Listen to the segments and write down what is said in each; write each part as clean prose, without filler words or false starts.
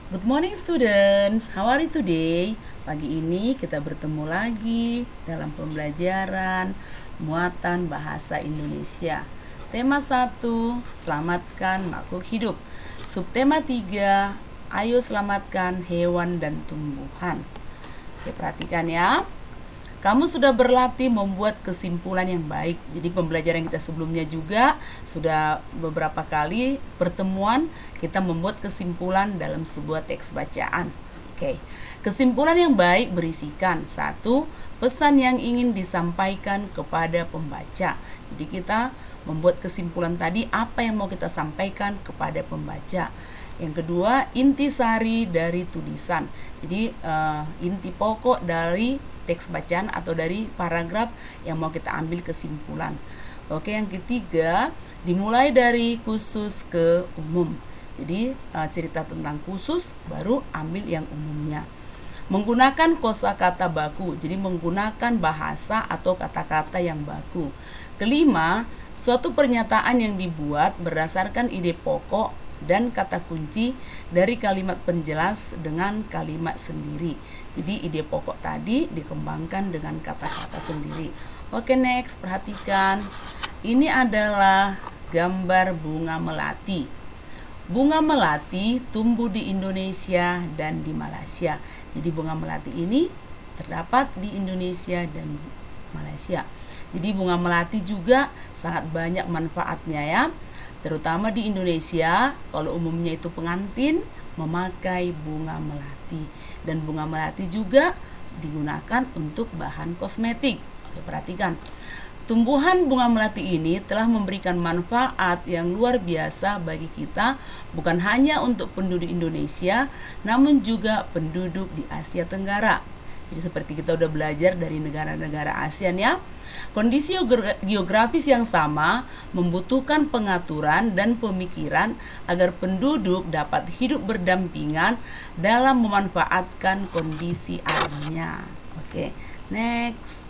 Good morning students, how are you today? Pagi ini kita bertemu lagi dalam pembelajaran muatan bahasa Indonesia. Tema 1, selamatkan makhluk hidup. Subtema 3, ayo selamatkan hewan dan tumbuhan. Oke, perhatikan ya. Kamu sudah berlatih membuat kesimpulan yang baik. Jadi pembelajaran kita sebelumnya juga sudah beberapa kali pertemuan kita membuat kesimpulan dalam sebuah teks bacaan. Oke. Kesimpulan yang baik berisikan 1. Pesan yang ingin disampaikan kepada pembaca. Jadi kita membuat kesimpulan tadi apa yang mau kita sampaikan kepada pembaca. Yang kedua, intisari dari tulisan. Jadi inti pokok dari teks bacaan atau dari paragraf yang mau kita ambil kesimpulan. Oke, yang ketiga, dimulai dari khusus ke umum. Jadi cerita tentang khusus baru ambil yang umumnya. Menggunakan kosakata baku, jadi menggunakan bahasa atau kata-kata yang baku. Kelima, suatu pernyataan yang dibuat berdasarkan ide pokok dan kata kunci dari kalimat penjelas dengan kalimat sendiri. Jadi ide pokok tadi dikembangkan dengan kata-kata sendiri. Oke, next, perhatikan. Ini adalah gambar bunga melati. Bunga melati tumbuh di Indonesia dan di Malaysia. Jadi bunga melati ini terdapat di Indonesia dan Malaysia. Jadi bunga melati juga sangat banyak manfaatnya ya. Terutama di Indonesia, kalau umumnya itu pengantin memakai bunga melati. Dan bunga melati juga digunakan untuk bahan kosmetik. Oke, perhatikan. Tumbuhan bunga melati ini telah memberikan manfaat yang luar biasa bagi kita, bukan hanya untuk penduduk Indonesia, namun juga penduduk di Asia Tenggara. Jadi seperti kita udah belajar dari negara-negara ASEAN ya. Kondisi geografis yang sama membutuhkan pengaturan dan pemikiran agar penduduk dapat hidup berdampingan dalam memanfaatkan kondisi alamnya. Oke, next.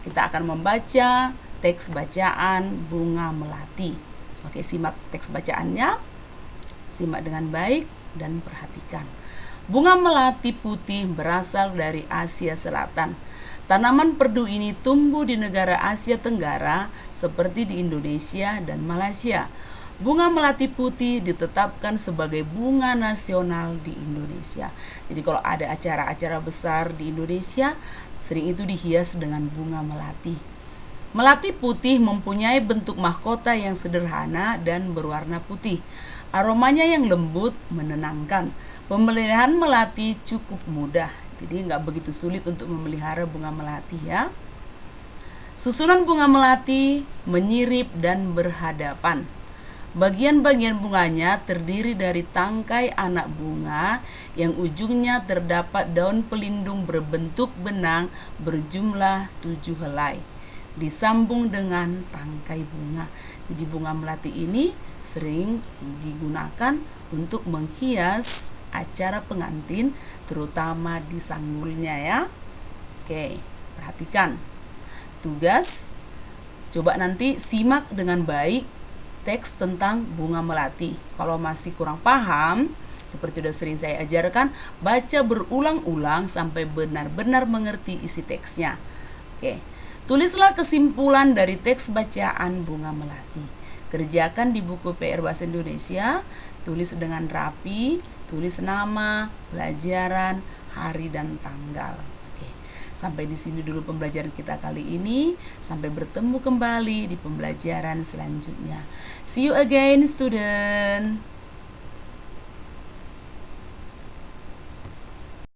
Kita akan membaca teks bacaan bunga melati. Oke, simak teks bacaannya. Simak dengan baik dan perhatikan. Bunga melati putih berasal dari Asia Selatan. Tanaman perdu ini tumbuh di negara Asia Tenggara seperti di Indonesia dan Malaysia. Bunga melati putih ditetapkan sebagai bunga nasional di Indonesia. Jadi kalau ada acara-acara besar di Indonesia, sering itu dihias dengan bunga melati. Melati putih mempunyai bentuk mahkota yang sederhana dan berwarna putih. Aromanya yang lembut menenangkan. Pemeliharaan melati cukup mudah. Jadi nggak begitu sulit untuk memelihara bunga melati ya. Susunan bunga melati menyirip dan berhadapan. Bagian-bagian bunganya terdiri dari tangkai anak bunga yang ujungnya terdapat daun pelindung berbentuk benang berjumlah 7 helai. Disambung dengan tangkai bunga. Jadi bunga melati ini sering digunakan untuk menghias acara pengantin, terutama di sanggulnya ya. Oke, perhatikan. Tugas, coba nanti simak dengan baik teks tentang bunga melati. Kalau masih kurang paham, seperti sudah sering saya ajarkan, baca berulang-ulang sampai benar-benar mengerti isi teksnya. Oke, tulislah kesimpulan dari teks bacaan bunga melati. Kerjakan di buku PR Bahasa Indonesia, tulis dengan rapi, tulis nama, pelajaran, hari dan tanggal. Oke, sampai di sini dulu pembelajaran kita kali ini. Sampai bertemu kembali di pembelajaran selanjutnya. See you again, student.